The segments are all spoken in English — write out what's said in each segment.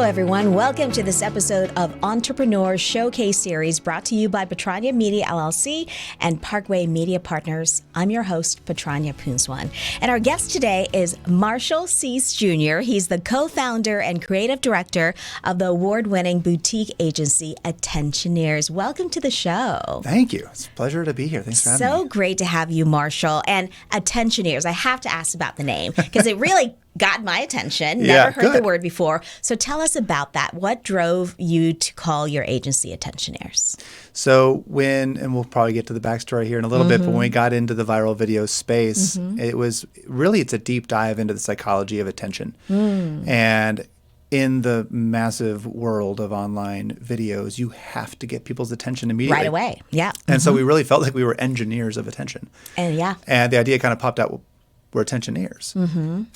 Hello, everyone. Welcome to this episode of Entrepreneur Showcase Series brought to you by Patranya Media LLC and Parkway Media Partners. I'm your host, Patranya Poonswan. And our guest today is Marshall Seese Jr. He's the co-founder and creative director of the award-winning boutique agency, Attentioneers. Welcome to the show. Thank you. It's a pleasure to be here. Thanks for having me. So great to have you, Marshall. And Attentioneers, I have to ask about the name because it really got my attention. Never heard the word before. So tell us about that. What drove you to call your agency Attentioneers? So and we'll probably get to the backstory here in a little bit, but when we got into the viral video space, it's a deep dive into the psychology of attention. And in the massive world of online videos, you have to get people's attention immediately. Right away. Yeah. And so we really felt like we were engineers of attention. And the idea kind of popped out, well, we're Attentioneers.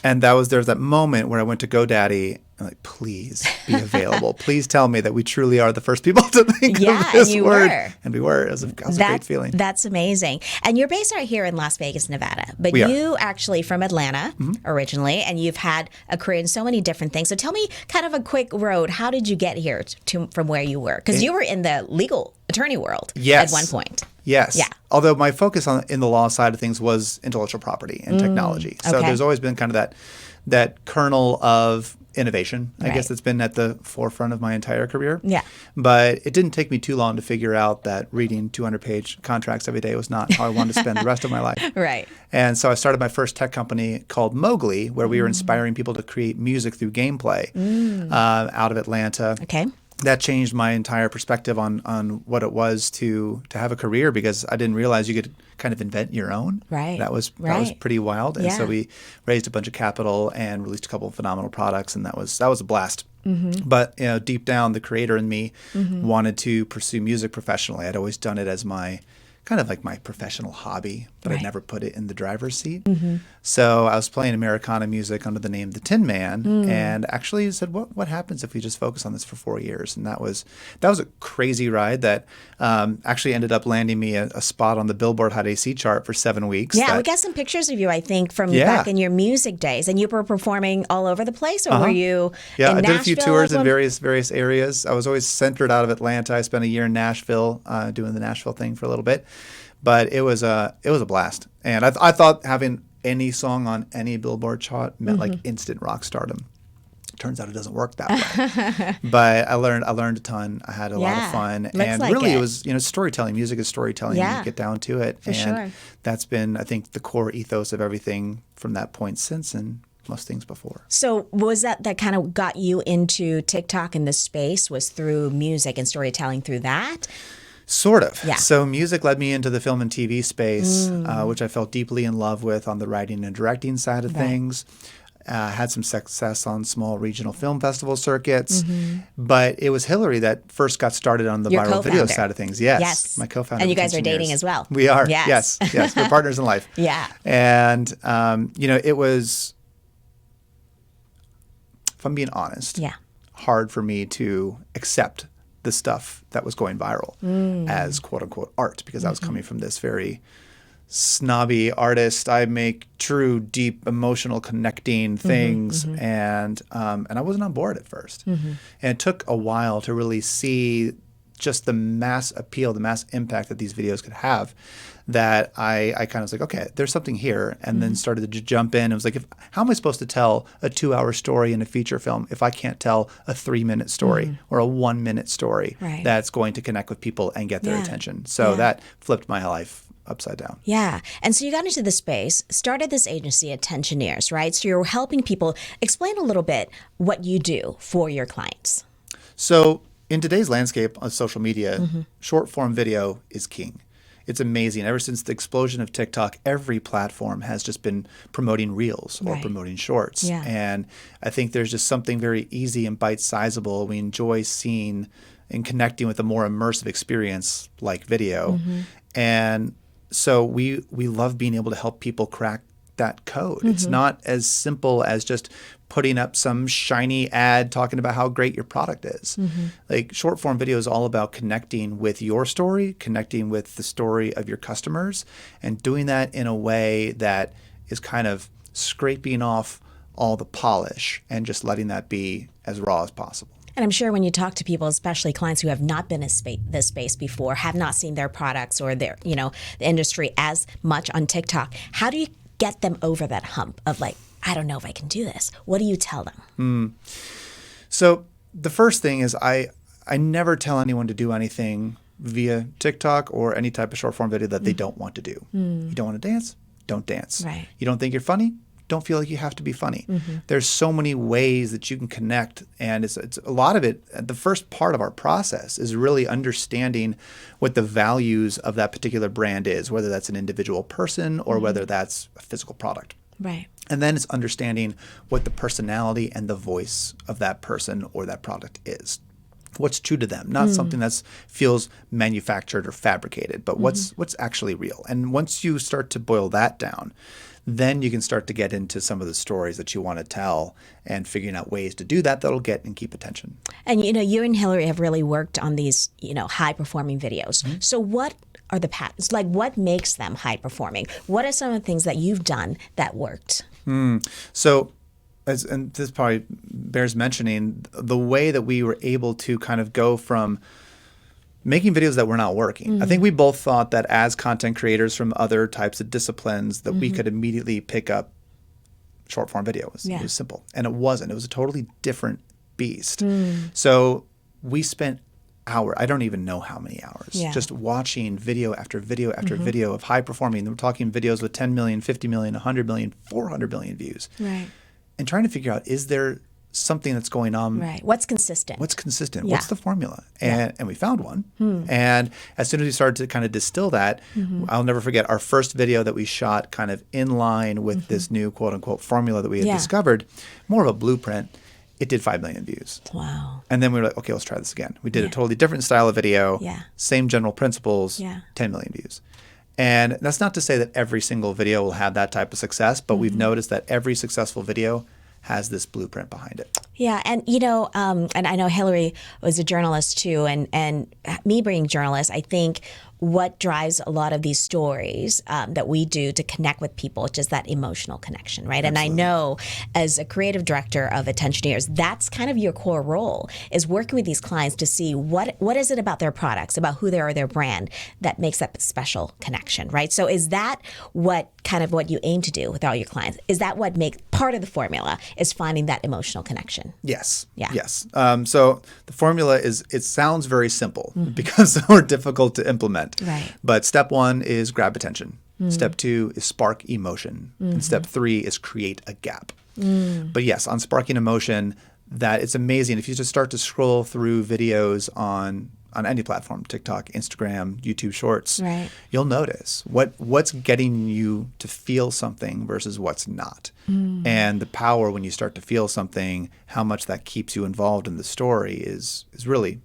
And there's that moment where I went to GoDaddy and like, please be available. Please tell me that we truly are the first people to think of this word. Were. And we were. It was a great feeling. That's amazing. And you're based out here in Las Vegas, Nevada. But you actually from Atlanta originally, and you've had a career in so many different things. So tell me kind of a quick road. How did you get here from where you were? Because you were in the legal attorney world at one point. Yes. Yeah. Although my focus in the law side of things was intellectual property and technology. So there's always been kind of that kernel of innovation, I guess, that's been at the forefront of my entire career. Yeah. But it didn't take me too long to figure out that reading 200-page contracts every day was not how I wanted to spend the rest of my life. Right. And so I started my first tech company called Mowgli, where we were inspiring people to create music through gameplay out of Atlanta. Okay. That changed my entire perspective on what it was to have a career, because I didn't realize you could kind of invent your own. Right. That was pretty wild. And so we raised a bunch of capital and released a couple of phenomenal products, and that was a blast. But deep down, the creator in me wanted to pursue music professionally. I'd always done it as my kind of like my professional hobby, but I never put it in the driver's seat. So I was playing Americana music under the name The Tin Man, and actually said, what happens if we just focus on this for 4 years? And that was a crazy ride that actually ended up landing me a spot on the Billboard-charting chart for 7 weeks. Yeah, we got some pictures of you, I think, from back in your music days. And you were performing all over the place, or were you in Nashville? I did a few tours in various areas. I was always centered out of Atlanta. I spent a year in Nashville doing the Nashville thing for a little bit. But it was a blast. And I thought having any song on any Billboard chart meant like instant rock stardom. Turns out it doesn't work that way. But I learned a ton. I had a lot of fun. And really it was, storytelling. Music is storytelling. You get down to it. That's been, I think, the core ethos of everything from that point since, and most things before. So was that kind of got you into TikTok in this space, was through music and storytelling through that? Sort of. Yeah. So music led me into the film and TV space, which I felt deeply in love with on the writing and directing side of things. Had some success on small regional film festival circuits. But it was Hillary that first got started on the Your viral video side of things. Yes. My co-founder. And you guys are dating as well. We are. Yes. We're partners in life. Yeah. And, it was, if I'm being honest, hard for me to accept the stuff that was going viral as quote unquote art, because I was coming from this very snobby artist. I make true, deep, emotional, connecting things, and I wasn't on board at first. And it took a while to really see just the mass appeal, the mass impact that these videos could have, that I kind of was like, okay, there's something here, and then started to jump in. It was like, how am I supposed to tell a 2-hour story in a feature film if I can't tell a 3-minute story or a 1-minute story that's going to connect with people and get their attention? So that flipped my life upside down. Yeah. And so you got into the space, started this agency, Attentioneers, right? So you're helping people. Explain a little bit what you do for your clients. So in today's landscape of social media, short form video is king. It's amazing. Ever since the explosion of TikTok, every platform has just been promoting reels or promoting shorts. Yeah. And I think there's just something very easy and bite-sizable. We enjoy seeing and connecting with a more immersive experience like video. And so we love being able to help people crack that code. It's not as simple as just putting up some shiny ad talking about how great your product is. Like short form video is all about connecting with your story, connecting with the story of your customers, and doing that in a way that is kind of scraping off all the polish and just letting that be as raw as possible. And I'm sure when you talk to people, especially clients who have not been in this space before, have not seen their products or their, the industry as much on TikTok, how do you get them over that hump of like, I don't know if I can do this? What do you tell them? So the first thing is I never tell anyone to do anything via TikTok or any type of short form video that they don't want to do. You don't want to dance? Don't dance. Right. You don't think you're funny? Don't feel like you have to be funny. There's so many ways that you can connect, and it's a lot of it. The first part of our process is really understanding what the values of that particular brand is, whether that's an individual person or whether that's a physical product. Right. And then it's understanding what the personality and the voice of that person or that product is. What's true to them, not something that feels manufactured or fabricated, but what's actually real. And once you start to boil that down, then you can start to get into some of the stories that you want to tell and figuring out ways to do that that'll get and keep attention. And, you and Hillary have really worked on these, high-performing videos. So what are the patterns? Like, what makes them high-performing? What are some of the things that you've done that worked? So, and this probably bears mentioning, the way that we were able to kind of go from making videos that were not working. I think we both thought that as content creators from other types of disciplines that we could immediately pick up short form video. It was simple. And it wasn't. It was a totally different beast. So we spent hours, I don't even know how many hours, just watching video after video after video of high performing. We're talking videos with 10 million, 50 million, 100 million, 400 million views. Right. And trying to figure out, is there something that's going on? Right. What's consistent? What's the formula? And we found one. And as soon as we started to kind of distill that, I'll never forget our first video that we shot kind of in line with this new quote unquote formula that we had discovered, more of a blueprint. It did 5 million views. Wow. And then we were like, okay, let's try this again. We did a totally different style of video, same general principles, 10 million views. And that's not to say that every single video will have that type of success, but we've noticed that every successful video has this blueprint behind it. Yeah, and and I know Hillary was a journalist too, and me being journalist, I think what drives a lot of these stories that we do to connect with people is just that emotional connection, right? Absolutely. And I know as a creative director of Attentioneers, that's kind of your core role, is working with these clients to see what is it about their products, about who they are, their brand, that makes that special connection, right? So is that what you aim to do with all your clients? Is that what makes part of the formula, is finding that emotional connection? Yes. Yeah. Yes. So the formula it sounds very simple because we're difficult to implement. Right. But step 1 is grab attention. Step 2 is spark emotion. And step 3 is create a gap. But yes, on sparking emotion, that it's amazing. If you just start to scroll through videos on any platform, TikTok, Instagram, YouTube Shorts, you'll notice what's getting you to feel something versus what's not. And the power when you start to feel something, how much that keeps you involved in the story is really,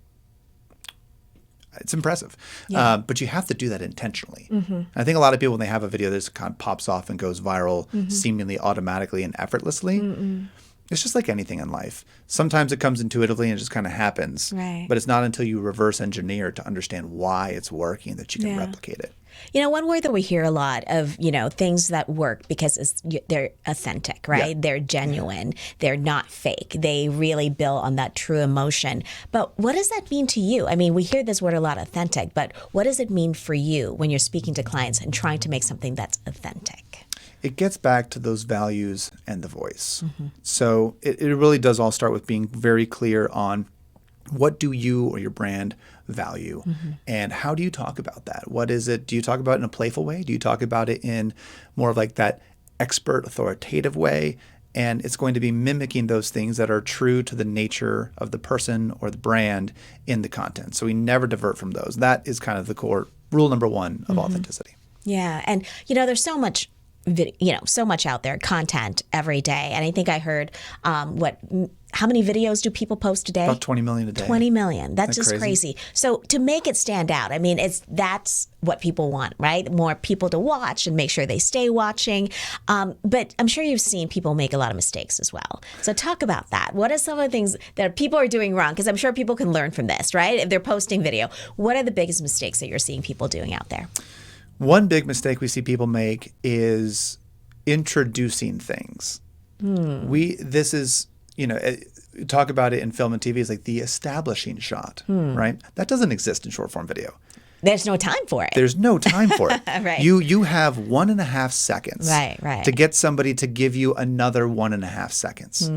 it's impressive. But you have to do that intentionally. I think a lot of people, when they have a video that just kind of pops off and goes viral seemingly automatically and effortlessly, it's just like anything in life. Sometimes it comes intuitively and it just kind of happens. Right. But it's not until you reverse engineer to understand why it's working that you can replicate it. One word that we hear a lot of, things that work because they're authentic, right? They're genuine. They're not fake. They really build on that true emotion. But what does that mean to you? I mean, we hear this word a lot, authentic, but what does it mean for you when you're speaking to clients and trying to make something that's authentic? It gets back to those values and the voice. So it really does all start with being very clear on what do you or your brand value and how do you talk about that? What is it? Do you talk about it in a playful way? Do you talk about it in more of like that expert authoritative way? And it's going to be mimicking those things that are true to the nature of the person or the brand in the content. So we never divert from those. That is kind of the core rule number 1 of authenticity. Yeah. And, there's so much so much out there, content every day. And I think I heard how many videos do people post a day? About 20 million a day. 20 million. That's just crazy. So to make it stand out, I mean, that's what people want, right? More people to watch and make sure they stay watching. But I'm sure you've seen people make a lot of mistakes as well. So talk about that. What are some of the things that people are doing wrong? Because I'm sure people can learn from this, right? If they're posting video, what are the biggest mistakes that you're seeing people doing out there? One big mistake we see people make is introducing things. This is talk about it in film and TV is like the establishing shot, right? That doesn't exist in short form video. There's no time for it. There's no time for it. Right. You have 1.5 seconds right. to get somebody to give you another 1.5 seconds.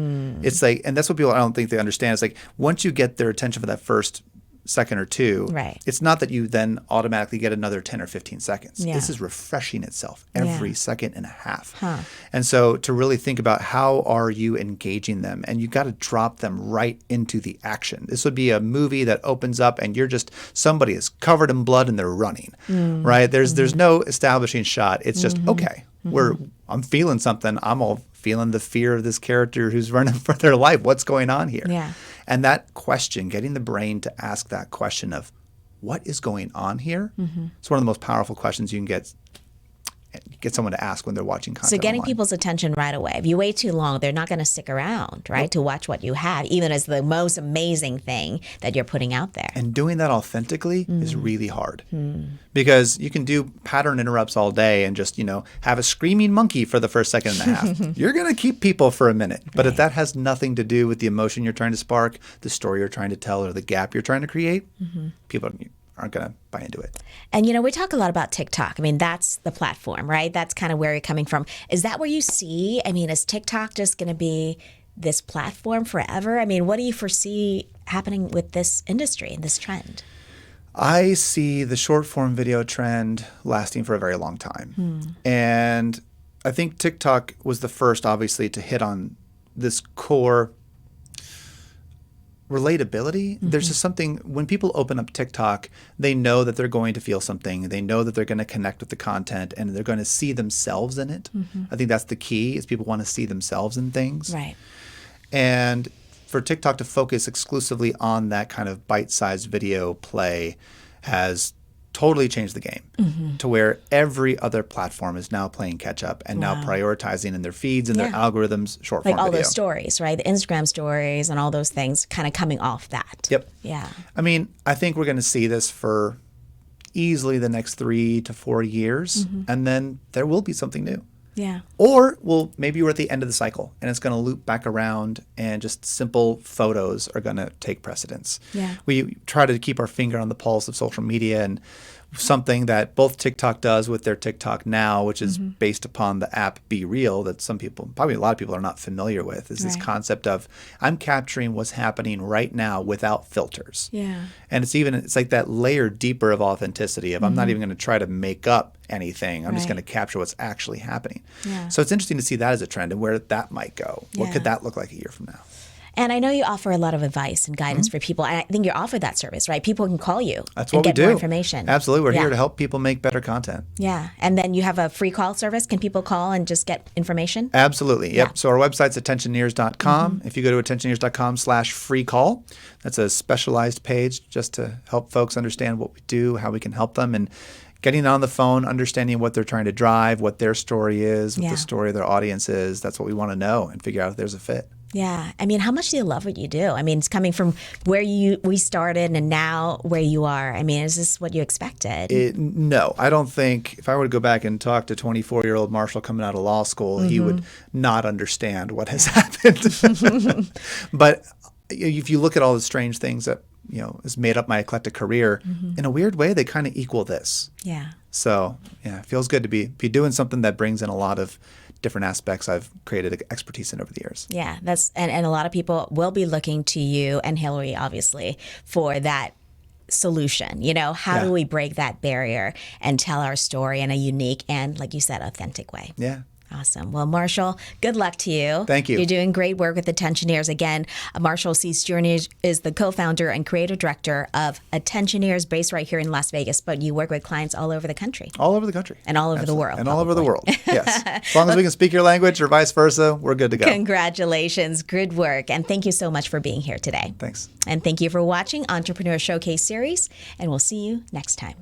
It's like, and that's what people, I don't think they understand. It's like once you get their attention for that first second or two, right. It's not that you then automatically get another 10 or 15 seconds. Yeah. This is refreshing itself every second and a half. Huh. And so to really think about how are you engaging them, and you got to drop them right into the action. This would be a movie that opens up and somebody is covered in blood and they're running, right? There's no establishing shot. It's just, okay, I'm feeling something. I'm all feeling the fear of this character who's running for their life. What's going on here? Yeah. And that question, getting the brain to ask that question of what is going on here, it's one of the most powerful questions you can get someone to ask when they're watching content. So getting online. people's attention right away. If you wait too long, they're not going to stick around, right, to watch what you have, even as the most amazing thing that you're putting out there. And doing that authentically is really hard because you can do pattern interrupts all day and just, have a screaming monkey for the first second and a half. You're going to keep people for a minute. But if that has nothing to do with the emotion you're trying to spark, the story you're trying to tell, or the gap you're trying to create, people aren't going to buy into it. And, we talk a lot about TikTok. I mean, that's the platform, right? That's kind of where you're coming from. Is that where you see, is TikTok just going to be this platform forever? I mean, what do you foresee happening with this industry and this trend? I see the short form video trend lasting for a very long time. And I think TikTok was the first, obviously, to hit on this core relatability. There's just something, when people open up TikTok, they know that they're going to feel something. They know that they're going to connect with the content and they're going to see themselves in it. I think that's the key, is people want to see themselves in things. Right. And for TikTok to focus exclusively on that kind of bite-sized video play has totally changed the game to where every other platform is now playing catch up and now prioritizing in their feeds and their algorithms short form video. Like all those stories, right? The Instagram stories and all those things kind of coming off that. Yep. Yeah. I think we're going to see this for easily the next 3 to 4 years, and then there will be something new. Yeah. Or, maybe we're at the end of the cycle and it's going to loop back around and just simple photos are going to take precedence. Yeah. We try to keep our finger on the pulse of social media, and something that both TikTok does with their TikTok Now, which is based upon the app Be Real, that some people, probably a lot of people, are not familiar with, is this concept of I'm capturing what's happening right now without filters. Yeah. And it's like that layer deeper of authenticity of I'm not even going to try to make up anything. I'm just going to capture what's actually happening. Yeah. So it's interesting to see that as a trend and where that might go. What could that look like a year from now? And I know you offer a lot of advice and guidance for people. And I think you offer that service, right? People can call you and get more information. Absolutely. We're here to help people make better content. Yeah. And then you have a free call service. Can people call and just get information? Absolutely. Yep. Yeah. So our website's attentioneers.com. If you go to attentioneers.com/free call, that's a specialized page just to help folks understand what we do, how we can help them, and getting on the phone, understanding what they're trying to drive, what their story is, what the story of their audience is. That's what we want to know and figure out if there's a fit. Yeah. How much do you love what you do? It's coming from where we started and now where you are. Is this what you expected? No, I don't think, if I were to go back and talk to 24-year-old Marshall coming out of law school, he would not understand what has happened. But if you look at all the strange things that, has made up my eclectic career, in a weird way, they kind of equal this. Yeah. So, it feels good to be doing something that brings in a lot of different aspects I've created expertise in over the years. Yeah, and a lot of people will be looking to you and Hillary, obviously, for that solution. How do we break that barrier and tell our story in a unique and, like you said, authentic way? Yeah. Awesome. Well, Marshall, good luck to you. Thank you. You're doing great work with Attentioneers. Again, Marshall Seese Jr. is the co-founder and creative director of Attentioneers, based right here in Las Vegas, but you work with clients all over the country. All over the country. And all over the world. And all over the world, yes. As long as we can speak your language or vice versa, we're good to go. Congratulations. Good work. And thank you so much for being here today. Thanks. And thank you for watching Entrepreneur Showcase Series, and we'll see you next time.